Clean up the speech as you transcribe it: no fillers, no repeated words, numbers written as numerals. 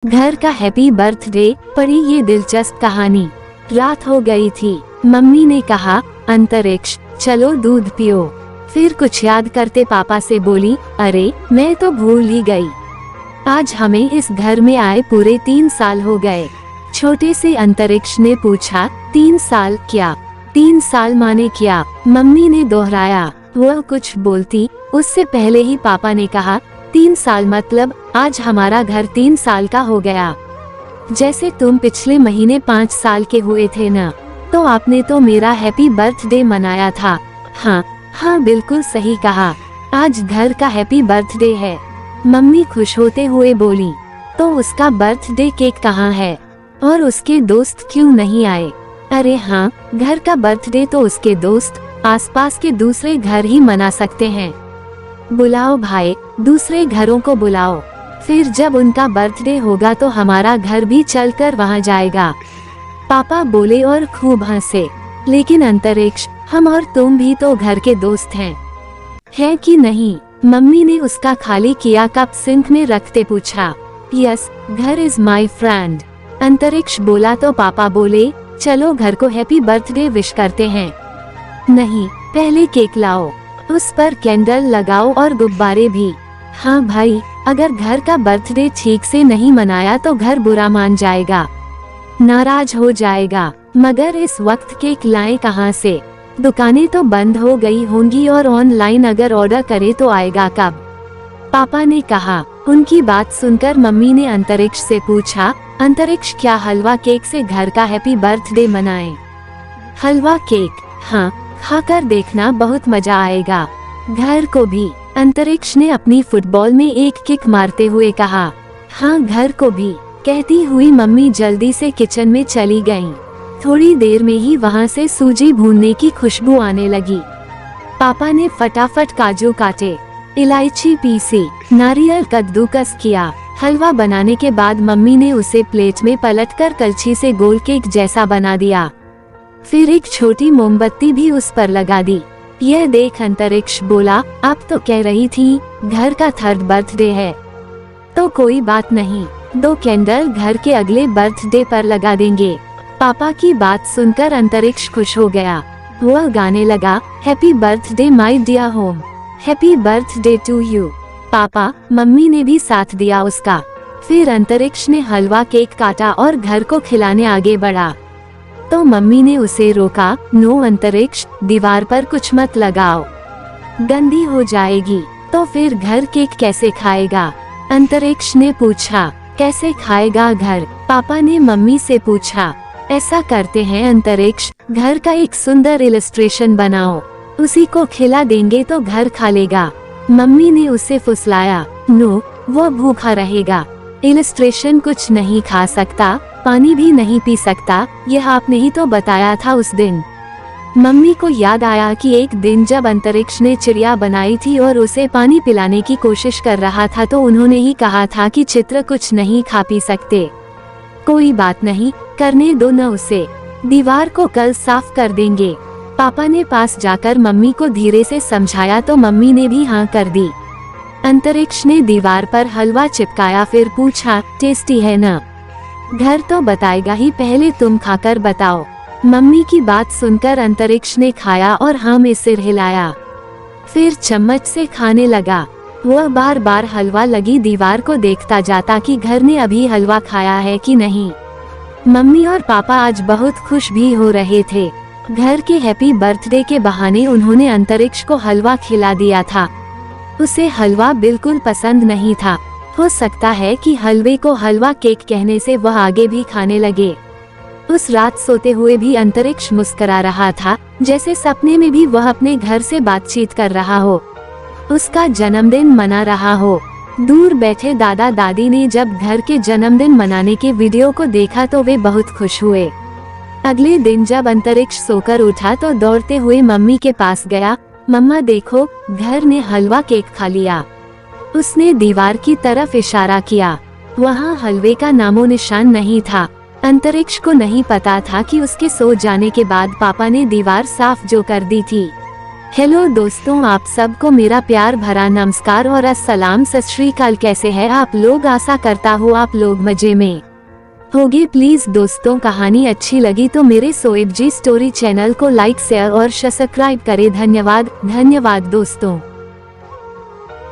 घर का happy birthday. पढ़ी ये दिलचस्प कहानी। रात हो गई थी। मम्मी ने कहा, अंतरिक्ष चलो दूध पियो। फिर कुछ याद करते पापा से बोली, अरे मैं तो भूल ही गई। आज हमें इस घर में आए पूरे 3 साल हो गए। छोटे से अंतरिक्ष ने पूछा, 3 साल क्या? 3 साल माने क्या? मम्मी ने दोहराया। वह कुछ बोलती उससे पहले ही पापा ने कहा, 3 साल मतलब आज हमारा घर 3 साल का हो गया। जैसे तुम पिछले महीने 5 साल के हुए थे न, तो आपने तो मेरा हैप्पी बर्थडे मनाया था। हाँ बिल्कुल सही कहा। आज घर का हैप्पी बर्थडे है। मम्मी खुश होते हुए बोली, तो उसका बर्थडे केक कहाँ है? और उसके दोस्त क्यों नहीं आए? अरे हाँ, घर का बर्थडे तो उसके दोस्त आसपास के दूसरे घर ही मना सकते हैं। बुलाओ भाई, दूसरे घरों को बुलाओ। फिर जब उनका बर्थडे होगा तो हमारा घर भी चलकर वहां जाएगा। पापा बोले और खूब हंसे। लेकिन अंतरिक्ष, हम और तुम भी तो घर के दोस्त हैं, है कि नहीं? मम्मी ने उसका खाली किया कप सिंक में रखते पूछा। यस, घर इज माई फ्रेंड। अंतरिक्ष बोला तो पापा बोले, चलो घर को हैप्पी बर्थडे विश करते हैं। नहीं, पहले केक लाओ, उस पर कैंडल लगाओ और गुब्बारे भी। हाँ भाई, अगर घर का बर्थडे ठीक से नहीं मनाया तो घर बुरा मान जाएगा, नाराज हो जाएगा। मगर इस वक्त केक लाएं कहाँ से? दुकानें तो बंद हो गई होंगी और ऑनलाइन अगर ऑर्डर करे तो आएगा कब? पापा ने कहा। उनकी बात सुनकर मम्मी ने अंतरिक्ष से पूछा, अंतरिक्ष क्या हलवा केक से घर का हैप्पी बर्थडे मनाएं? हलवा केक? हाँ, खाकर देखना, बहुत मजा आएगा। घर को भी। अंतरिक्ष ने अपनी फुटबॉल में एक किक मारते हुए कहा। हाँ, घर को भी, कहती हुई मम्मी जल्दी से किचन में चली गईं। थोड़ी देर में ही वहाँ से सूजी भूनने की खुशबू आने लगी। पापा ने फटाफट काजू काटे, इलायची पीसी, नारियल कद्दूकस किया। हलवा बनाने के बाद मम्मी ने उसे प्लेट में पलटकर कलछी से गोल केक जैसा बना दिया। फिर एक छोटी मोमबत्ती भी उस पर लगा दी। यह देख अंतरिक्ष बोला, आप तो कह रही थी घर का 3rd बर्थडे है। तो कोई बात नहीं, 2 कैंडल घर के अगले बर्थडे पर लगा देंगे। पापा की बात सुनकर अंतरिक्ष खुश हो गया। वह गाने लगा, हैप्पी बर्थडे माय डियर होम, happy birthday to you. Papa mummy ने भी साथ दिया उसका। फिर अंतरिक्ष ने हलवा केक काटा और घर को खिलाने आगे बढ़ा। तो मम्मी ने उसे रोका, नो अंतरिक्ष, दीवार पर कुछ मत लगाओ, गंदी हो जाएगी। तो फिर घर केक कैसे खाएगा? अंतरिक्ष ने पूछा। कैसे खाएगा घर? पापा ने मम्मी से पूछा। ऐसा करते हैं अंतरिक्ष, घर का एक सुंदर इलस्ट्रेशन बनाओ, उसी को खिला देंगे तो घर खा लेगा। मम्मी ने उसे फुसलाया, नो, वो भूखा रहेगा। इलस्ट्रेशन कुछ नहीं खा सकता, पानी भी नहीं पी सकता, यह आपने ही तो बताया था उस दिन। मम्मी को याद आया कि एक दिन जब अंतरिक्ष ने चिड़िया बनाई थी और उसे पानी पिलाने की कोशिश कर रहा था तो उन्होंने ही कहा था कि चित्र कुछ नहीं खा पी सकते। कोई बात नहीं, करने दो न उसे, दीवार को कल साफ कर देंगे। पापा ने पास जाकर मम्मी को धीरे से समझाया तो मम्मी ने भी हाँ कर दी। अंतरिक्ष ने दीवार पर हलवा चिपकाया, फिर पूछा, टेस्टी है न? घर तो बताएगा ही, पहले तुम खाकर बताओ। मम्मी की बात सुनकर अंतरिक्ष ने खाया और हाँ में सिर हिलाया। फिर चम्मच से खाने लगा। वह बार बार हलवा लगी दीवार को देखता जाता कि घर ने अभी हलवा खाया है कि नहीं। मम्मी और पापा आज बहुत खुश भी हो रहे थे। घर के हैप्पी बर्थडे के बहाने उन्होंने अंतरिक्ष को हलवा खिला दिया था। उसे हलवा बिल्कुल पसंद नहीं था। हो सकता है कि हलवे को हलवा केक कहने से वह आगे भी खाने लगे। उस रात सोते हुए भी अंतरिक्ष मुस्कुरा रहा था, जैसे सपने में भी वह अपने घर से बातचीत कर रहा हो, उसका जन्मदिन मना रहा हो। दूर बैठे दादा दादी ने जब घर के जन्मदिन मनाने के वीडियो को देखा तो वे बहुत खुश हुए। अगले दिन जब अंतरिक्ष सोकर उठा तो दौड़ते हुए मम्मी के पास गया, मम्मा देखो, घर ने हलवा केक खा लिया। उसने दीवार की तरफ इशारा किया। वहाँ हलवे का नामो निशान नहीं था। अंतरिक्ष को नहीं पता था कि उसके सो जाने के बाद पापा ने दीवार साफ जो कर दी थी। हेलो दोस्तों, आप सबको मेरा प्यार भरा नमस्कार और अस्सलाम सत श्री अकाल। कैसे हैं आप लोग? आशा करता हूँ आप लोग मजे में होगे। प्लीज दोस्तों, कहानी अच्छी लगी तो मेरे सोएब जी स्टोरी चैनल को लाइक शेयर और सब्सक्राइब करें। धन्यवाद दोस्तों।